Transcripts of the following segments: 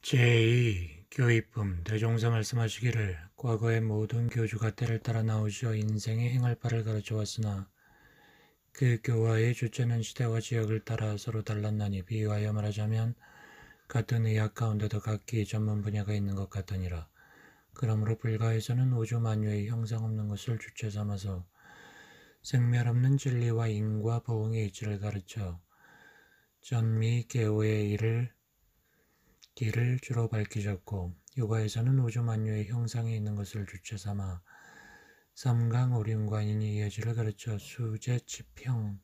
제2 교의품 대종사 말씀하시기를 과거의 모든 교주가 때를 따라 나오시어 인생의 행할 바를 가르쳐 왔으나 그 교화의 주체는 시대와 지역을 따라 서로 달랐나니 비유하여 말하자면 같은 의학 가운데도 각기 전문 분야가 있는 것 같으니라. 그러므로 불가에서는 우주 만유의 형상없는 것을 주체 삼아서 생멸없는 진리와 인과 보응의 이치를 가르쳐 전미 계오의 길을 주로 밝히셨고 요가에서는 우주 만유의 형상이 있는 것을 주체 삼아 삼강 오륜과 인의 예지를 가르쳐 수제치평의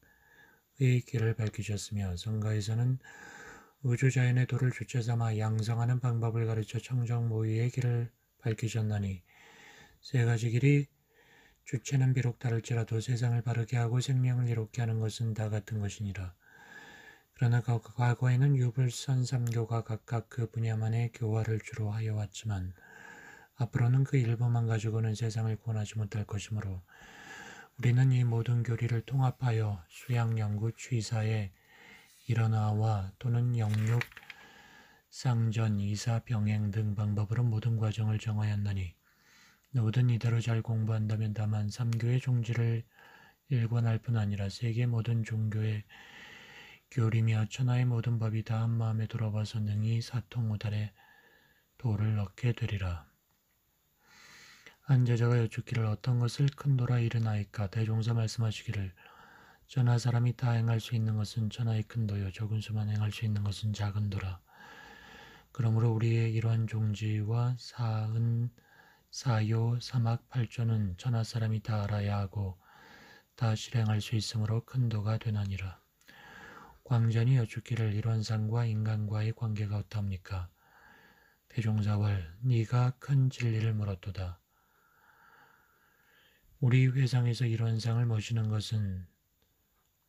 길을 밝히셨으며 성가에서는 우주 자연의 도를 주체 삼아 양성하는 방법을 가르쳐 청정 모의의 길을 밝히셨나니 세 가지 길이 주체는 비록 다를지라도 세상을 바르게 하고 생명을 이롭게 하는 것은 다 같은 것이니라. 그러나 과거에는 유불선 삼교가 각각 그 분야만의 교화를 주로 하여 왔지만 앞으로는 그 일부만 가지고는 세상을 구원하지 못할 것이므로 우리는 이 모든 교리를 통합하여 수양 연구 취사의 일원화와 또는 영육 상전 이사 병행 등 방법으로 모든 과정을 정하였나니 누구든 이대로 잘 공부한다면 다만 삼교의 종지를 일관할 뿐 아니라 세계 모든 종교의 교리며 천하의 모든 법이 다 한마음에 돌아와서 능히 사통우달의 도를 얻게 되리라. 한 제자가 여쭙기를 어떤 것을 큰 도라 이르나이까. 대종사 말씀하시기를 천하 사람이 다 행할 수 있는 것은 천하의 큰 도요 적은 수만 행할 수 있는 것은 작은 도라. 그러므로 우리의 이러한 종지와 사은 사요 사막 팔조는 천하 사람이 다 알아야 하고 다 실행할 수 있으므로 큰 도가 되나니라. 광전이 여쭙기를 일원상과 인간과의 관계가 어떠합니까? 대종사월 네가 큰 진리를 물었도다. 우리 회상에서 일원상을 모시는 것은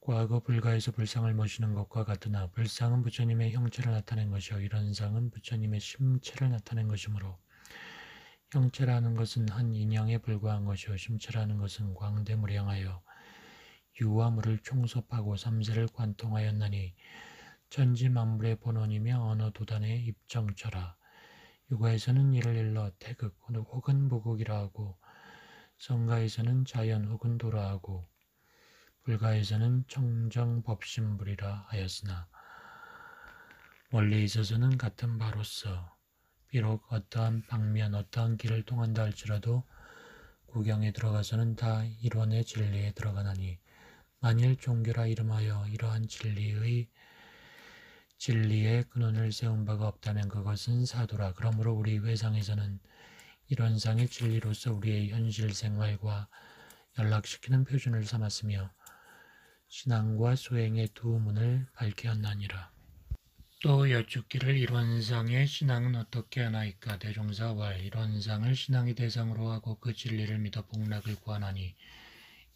과거 불가에서 불상을 모시는 것과 같으나 불상은 부처님의 형체를 나타낸 것이요 일원상은 부처님의 심체를 나타낸 것이므로 형체라는 것은 한 인양에 불과한 것이요 심체라는 것은 광대무량하여 유와 물을 총섭하고 삼세를 관통하였나니 천지만물의 본원이며 어느 도단의 입정처라. 유가에서는 이를 일러 태극 혹은 무극이라 하고 성가에서는 자연 혹은 도라 하고 불가에서는 청정법신불이라 하였으나 원리에 있어서는 같은 바로서 비록 어떠한 방면 어떠한 길을 통한다 할지라도 구경에 들어가서는 다 일원의 진리에 들어가나니 만일 종교라 이름하여 이러한 진리의 근원을 세운 바가 없다면 그것은 사도라. 그러므로 우리 회상에서는 일원상의 진리로서 우리의 현실 생활과 연락시키는 표준을 삼았으며 신앙과 수행의 두 문을 밝혔나니라. 또 여쭙기를 일원상의 신앙은 어떻게 하나이까. 대종사왈 일원상을 신앙의 대상으로 하고 그 진리를 믿어 복락을 구하나니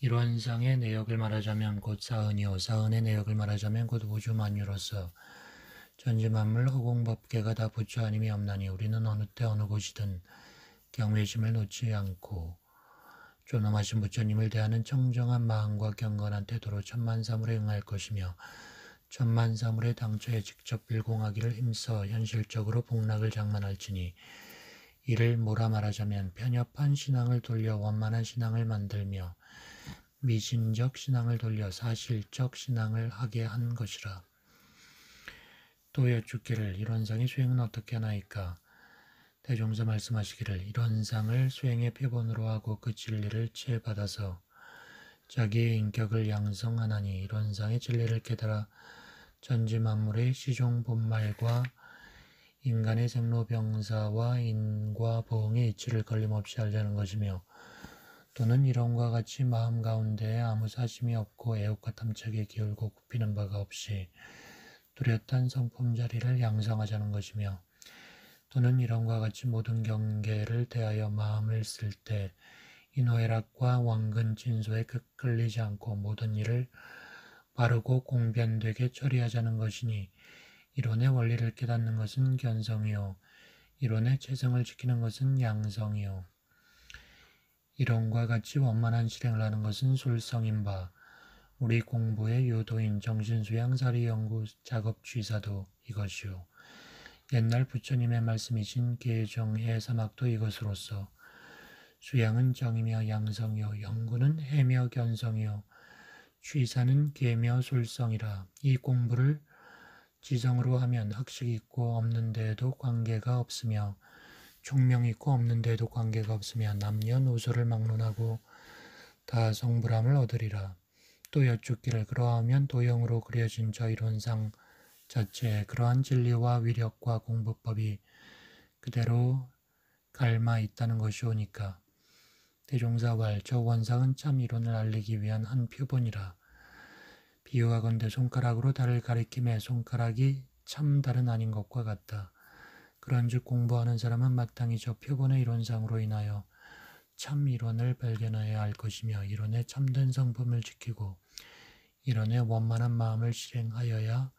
일원상의 내역을 말하자면 곧 사은이요 사은의 내역을 말하자면 곧 우주만유로서 전지만물 허공법계가 다 부처 아님이 없나니 우리는 어느 때 어느 곳이든 경외심을 놓지 않고 존엄하신 부처님을 대하는 청정한 마음과 경건한 태도로 천만사물에 응할 것이며 천만사물의 당초에 직접 빌공하기를 힘써 현실적으로 복락을 장만할지니 이를 뭐라 말하자면 편협한 신앙을 돌려 원만한 신앙을 만들며 미신적 신앙을 돌려 사실적 신앙을 하게 한 것이라. 또 여쭙기를 일원상의 수행은 어떻게 하나이까. 대종사 말씀하시기를 일원상을 수행의 표본으로 하고 그 진리를 채받아서 자기의 인격을 양성하나니 일원상의 진리를 깨달아 전지만물의 시종 본말과 인간의 생로병사와 인과 보응의 이치를 걸림없이 알려는 것이며 또는 이런과 같이 마음 가운데에 아무 사심이 없고 애욕과 탐착에 기울고 굽히는 바가 없이 뚜렷한 성품 자리를 양성하자는 것이며 또는 이런과 같이 모든 경계를 대하여 마음을 쓸 때 인호애락과 원근 진소에 끌리지 않고 모든 일을 바르고 공변되게 처리하자는 것이니 이론의 원리를 깨닫는 것은 견성이요 이론의 체성을 지키는 것은 양성이요 이론과 같이 원만한 실행을 하는 것은 솔성인 바 우리 공부의 요도인 정신수양 사리연구 작업 취사도 이것이요 옛날 부처님의 말씀이신 계정해 사막도 이것으로서 수양은 정이며 양성이요 영구는 해며 견성이요 취사는 계며 솔성이라. 이 공부를 지성으로 하면 학식이 있고 없는 데에도 관계가 없으며 총명이 있고 없는 데에도 관계가 없으며 남녀노소를 막론하고 다 성불함을 얻으리라. 또 여쭙기를 그러하면 도형으로 그려진 저 이론상 자체에 그러한 진리와 위력과 공부법이 그대로 갈마 있다는 것이오니까. 대종사왈 저 원상은 참 이론을 알리기 위한 한 표본이라. 비유하건대 손가락으로 달을 가리킴에 손가락이 참 달은 아닌 것과 같다. 그런즉 공부하는 사람은 마땅히 저 표본의 이론상으로 인하여 참 이론을 발견하여야 할 것이며 이론의 참된 성품을 지키고 이론의 원만한 마음을 실행하여야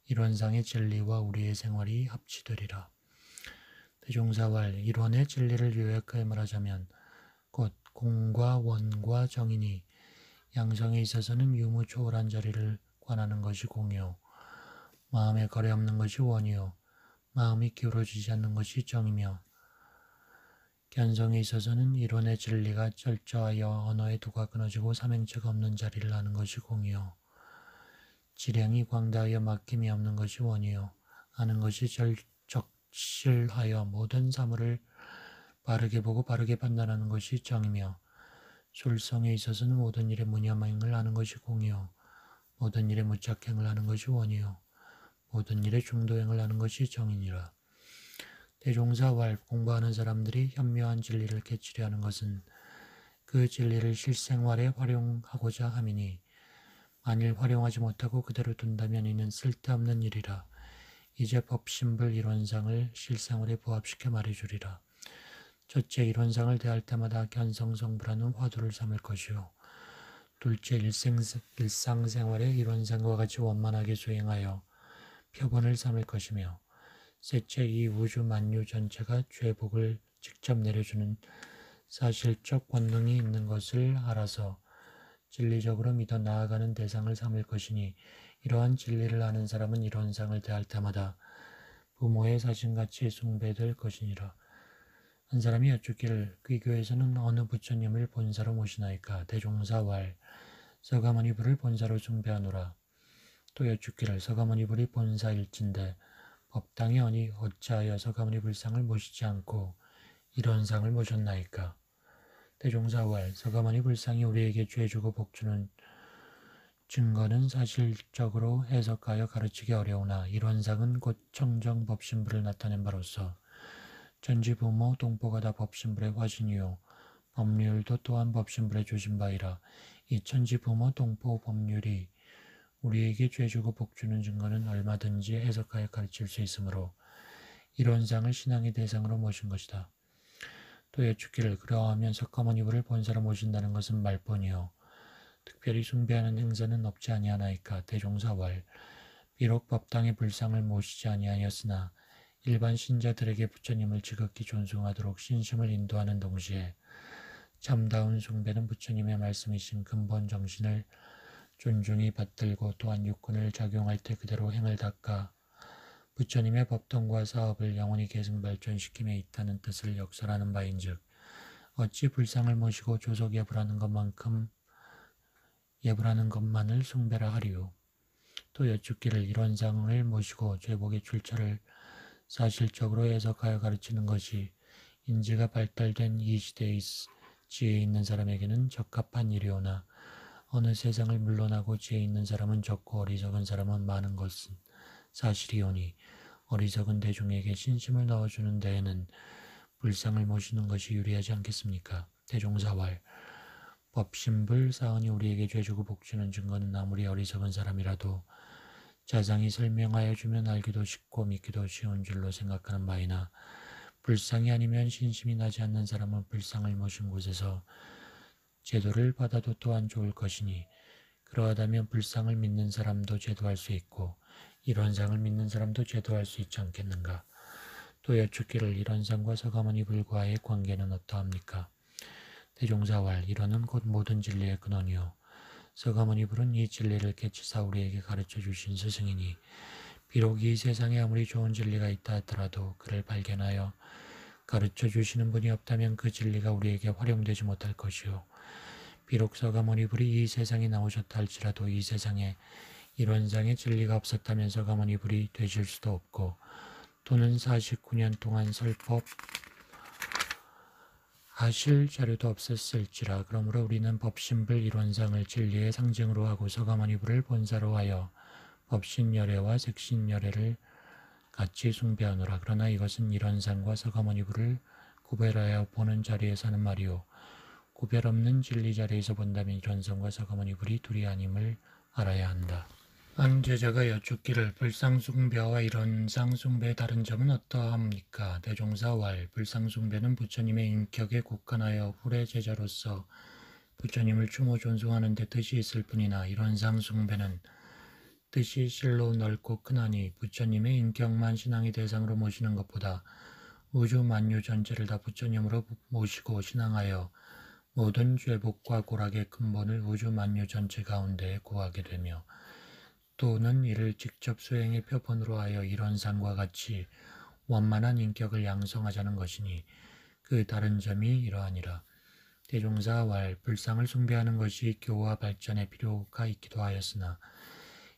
이론상의 진리와 우리의 생활이 합치되리라. 대종사왈 이론의 진리를 요약하여 말하자면 곧 공과 원과 정이니 양성에 있어서는 유무초월한 자리를 관하는 것이 공이요 마음에 거래 없는 것이 원이요 마음이 기울어지지 않는 것이 정이며 견성에 있어서는 이론의 진리가 철저하여 언어의 도가 끊어지고 삼행체가 없는 자리를 하는 것이 공이요 지량이 광다하여 막힘이 없는 것이 원이요 아는 것이 적실하여 모든 사물을 바르게 보고 바르게 판단하는 것이 정이며 솔성에 있어서는 모든 일에 무념행을 하는 것이 공이요 모든 일에 무착행을 하는 것이 원이요 모든 일에 중도행을 하는 것이 정이니라. 대종사왈 공부하는 사람들이 현묘한 진리를 깨치려 하는 것은 그 진리를 실생활에 활용하고자 함이니 만일 활용하지 못하고 그대로 둔다면 이는 쓸데없는 일이라. 이제 법신불 이론상을 실생활에 부합시켜 말해주리라. 첫째, 이론상을 대할 때마다 견성성불하는 화두를 삼을 것이요. 둘째, 일상생활에 이론상과 같이 원만하게 수행하여 표본을 삼을 것이며 셋째, 이 우주 만유 전체가 죄복을 직접 내려주는 사실적 권능이 있는 것을 알아서 진리적으로 믿어 나아가는 대상을 삼을 것이니 이러한 진리를 아는 사람은 이론상을 대할 때마다 부모의 사신같이 숭배될 것이니라. 한 사람이 여쭙기를 그 교회에서는 어느 부처님을 본사로 모시나이까? 대종사왈 서가모니 불을 본사로 숭배하노라. 또 여쭙기를 서가모니 불이 본사일진데 법당에 어찌하여 서가모니 불상을 모시지 않고 이런 상을 모셨나이까? 대종사왈 서가모니 불상이 우리에게 죄주고 복주는 증거는 사실적으로 해석하여 가르치기 어려우나 이런 상은 곧 청정 법신불을 나타낸 바로서 전지부모 동포가 다 법신불의 화신이요 법률도 또한 법신불의 조신바이라. 이 천지부모 동포 법률이 우리에게 죄주고 복주는 증거는 얼마든지 해석하여 가르칠 수 있으므로 이런 상을 신앙의 대상으로 모신 것이다. 또 여쭙기를 그러하면 석가모니 불을 본사로 모신다는 것은 말뿐이요 특별히 숭배하는 행사는 없지 아니하나이까? 대종사왈 비록 법당의 불상을 모시지 아니하였으나 일반 신자들에게 부처님을 지극히 존숭하도록 신심을 인도하는 동시에 참다운 숭배는 부처님의 말씀이신 근본 정신을 존중히 받들고 또한 육군을 작용할 때 그대로 행을 닦아 부처님의 법통과 사업을 영원히 계승 발전시킴에 있다는 뜻을 역설하는 바인즉 어찌 불상을 모시고 조속 예불하는 것만을 숭배라 하리요. 또 여쭙기를 이런 상을 모시고 죄복의 출처를 사실적으로 해석하여 가르치는 것이 인지가 발달된 이 시대의 지혜 있는 사람에게는 적합한 일이오나 어느 세상을 물러나고 지혜 있는 사람은 적고 어리석은 사람은 많은 것은 사실이오니 어리석은 대중에게 신심을 넣어주는 데에는 불상을 모시는 것이 유리하지 않겠습니까? 대종사왈 법신불 사은이 우리에게 죄주고 복주는 증거는 아무리 어리석은 사람이라도 자상히 설명하여 주면 알기도 쉽고 믿기도 쉬운 줄로 생각하는 바이나 불상이 아니면 신심이 나지 않는 사람은 불상을 모신 곳에서 제도를 받아도 또한 좋을 것이니 그러하다면 불상을 믿는 사람도 제도할 수 있고 이런 상을 믿는 사람도 제도할 수 있지 않겠는가? 또 여쭙기를 이런 상과 서가모니 불과의 관계는 어떠합니까? 대종사왈 이런은 곧 모든 진리의 근원이요 서가모니 불은 이 진리를 깨치사 우리에게 가르쳐 주신 스승이니 비록 이 세상에 아무리 좋은 진리가 있다 하더라도 그를 발견하여 가르쳐 주시는 분이 없다면 그 진리가 우리에게 활용되지 못할 것이요. 비록 서가모니 불이 이 세상에 나오셨다 할지라도 이 세상에 이론상의 진리가 없었다면 서가모니 불이 되실 수도 없고 또는 49년 동안 설법 하실 자료도 없었을지라. 그러므로 우리는 법신불 이론상을 진리의 상징으로 하고 서가모니 불을 본사로 하여 법신열애와 색신열애를 같이 숭배하노라. 그러나 이것은 이론상과 서가모니 불을 구별하여 보는 자리에서 하는 말이요. 구별 없는 진리 자리에서 본다면 이론상과 서가모니 불이 둘이 아님을 알아야 한다. 한 제자가 여쭙기를 불상숭배와 이론상숭배의 다른 점은 어떠합니까? 대종사왈 불상숭배는 부처님의 인격에 국한하여 불의 제자로서 부처님을 추모 존숭하는 데 뜻이 있을 뿐이나 이론상숭배는 뜻이 실로 넓고 크나니 부처님의 인격만 신앙의 대상으로 모시는 것보다 우주 만유 전체를 다 부처님으로 모시고 신앙하여 모든 죄복과 고락의 근본을 우주 만유 전체 가운데 구하게 되며 또는 이를 직접 수행의 표본으로 하여 이론상과 같이 원만한 인격을 양성하자는 것이니 그 다른 점이 이러하니라. 대종사왈 불상을 숭배하는 것이 교화 발전의 필요가 있기도 하였으나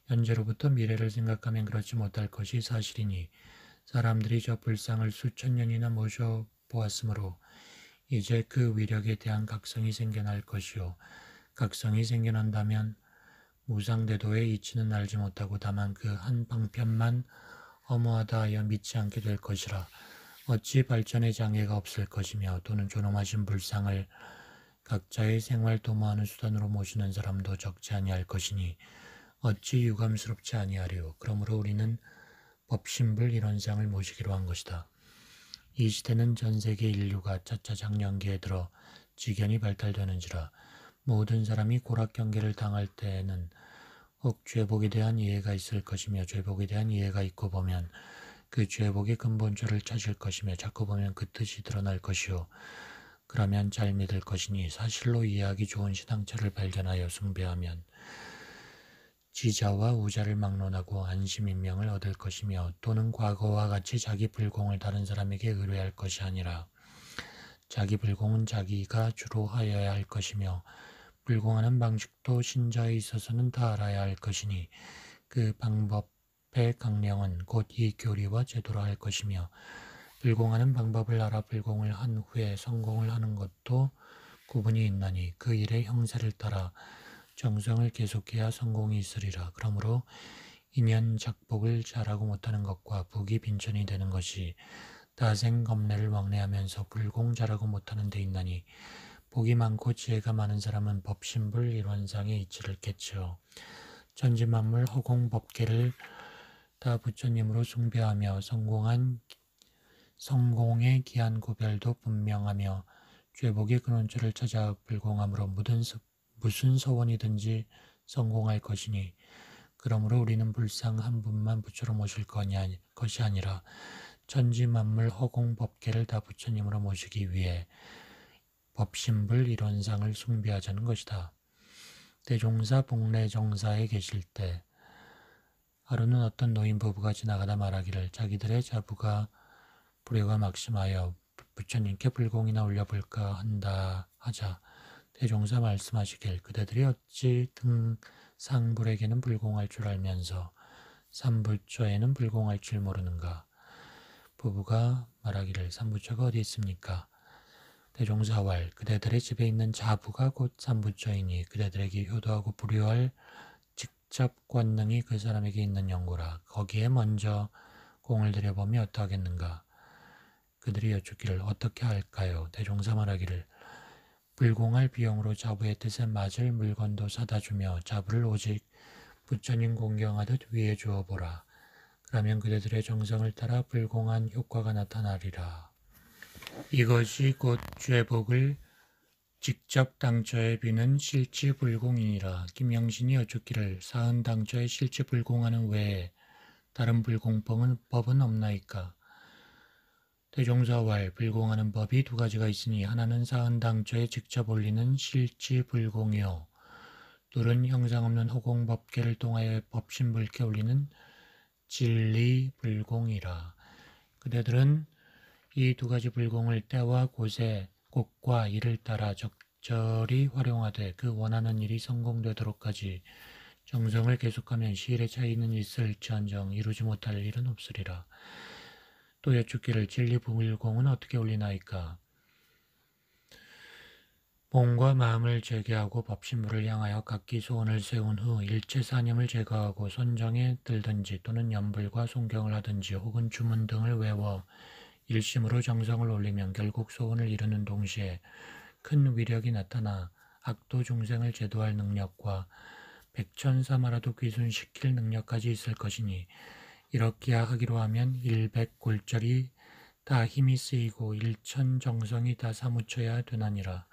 현재로부터 미래를 생각하면 그렇지 못할 것이 사실이니 사람들이 저 불상을 수천 년이나 모셔보았으므로 이제 그 위력에 대한 각성이 생겨날 것이요. 각성이 생겨난다면 무상대도의 이치는 알지 못하고 다만 그 한 방편만 허무하다 하여 믿지 않게 될 것이라. 어찌 발전의 장애가 없을 것이며 또는 존엄하신 불상을 각자의 생활 도모하는 수단으로 모시는 사람도 적지 아니할 것이니 어찌 유감스럽지 아니하리요. 그러므로 우리는 법신불 이론상을 모시기로 한 것이다. 이 시대는 전 세계 인류가 차차 장년기에 들어 지견이 발달되는지라 모든 사람이 고락경계를 당할 때에는 혹 죄복에 대한 이해가 있을 것이며 죄복에 대한 이해가 있고 보면 그 죄복의 근본조를 찾을 것이며 자꾸 보면 그 뜻이 드러날 것이요. 그러면 잘 믿을 것이니 사실로 이해하기 좋은 신앙처를 발견하여 숭배하면 지자와 우자를 막론하고 안심인명을 얻을 것이며 또는 과거와 같이 자기 불공을 다른 사람에게 의뢰할 것이 아니라 자기 불공은 자기가 주로 하여야 할 것이며 불공하는 방식도 신자에 있어서는 다 알아야 할 것이니 그 방법의 강령은 곧 이 교리와 제도라 할 것이며 불공하는 방법을 알아 불공을 한 후에 성공을 하는 것도 구분이 있나니 그 일의 형세를 따라 정성을 계속해야 성공이 있으리라. 그러므로 인연 작복을 잘하고 못하는 것과 북이 빈천이 되는 것이 다생검례를 왕래하면서 불공 잘하고 못하는 데 있나니 복이 많고 지혜가 많은 사람은 법신불 이론상의 이치를 깨쳐 천지만물 허공법계를 다 부처님으로 숭배하며 성공의 기한 구별도 분명하며 죄복의 근원처를 찾아 불공함으로 무슨 서원이든지 성공할 것이니 그러므로 우리는 불상 한 분만 부처로 모실 것이 아니라 천지만물 허공법계를 다 부처님으로 모시기 위해 법신불 이론상을 숭배하자는 것이다. 대종사 복례정사에 계실 때 하루는 어떤 노인 부부가 지나가다 말하기를 자기들의 자부가 불효가 막심하여 부처님께 불공이나 올려볼까 한다 하자 대종사 말씀하시길 그대들이 어찌 등상불에게는 불공할 줄 알면서 삼부처에는 불공할 줄 모르는가. 부부가 말하기를 삼부처가 어디 있습니까? 대종사왈 그대들의 집에 있는 자부가 곧 삼부처이니 그대들에게 효도하고 불효할 직접 권능이 그 사람에게 있는 연고라. 거기에 먼저 공을 들여보면 어떠하겠는가. 그들이 여쭙기를 어떻게 할까요? 대종사 말하기를 불공할 비용으로 자부의 뜻에 맞을 물건도 사다 주며 자부를 오직 부처님 공경하듯 위해 주어보라. 그러면 그대들의 정성을 따라 불공한 효과가 나타나리라. 이것이 곧 죄복을 직접 당처에 비는 실치불공이니라. 김영신이 여쭙기를 사흔 당처에 실치불공하는 외에 다른 불공법은 없나이까? 대종사왈 불공하는 법이 두 가지가 있으니 하나는 사흔 당처에 직접 올리는 실치불공이요 둘은 형상 없는 허공법계를 통하여 법신불께 올리는 진리 불공이라. 그대들은 이 두 가지 불공을 때와 곳과 일을 따라 적절히 활용하되 그 원하는 일이 성공되도록까지 정성을 계속하면 시일의 차이는 있을지언정 이루지 못할 일은 없으리라. 또 여쭙기를 진리 불공은 어떻게 올리나이까? 몸과 마음을 제기하고 법신부를 향하여 각기 소원을 세운 후 일체 사념을 제거하고 선정에 들든지 또는 연불과 송경을 하든지 혹은 주문 등을 외워 일심으로 정성을 올리면 결국 소원을 이루는 동시에 큰 위력이 나타나 악도 중생을 제도할 능력과 백천사마라도 귀순시킬 능력까지 있을 것이니 이렇게 하기로 하면 일백골절이 다 힘이 쓰이고 일천정성이 다 사무쳐야 되나니라.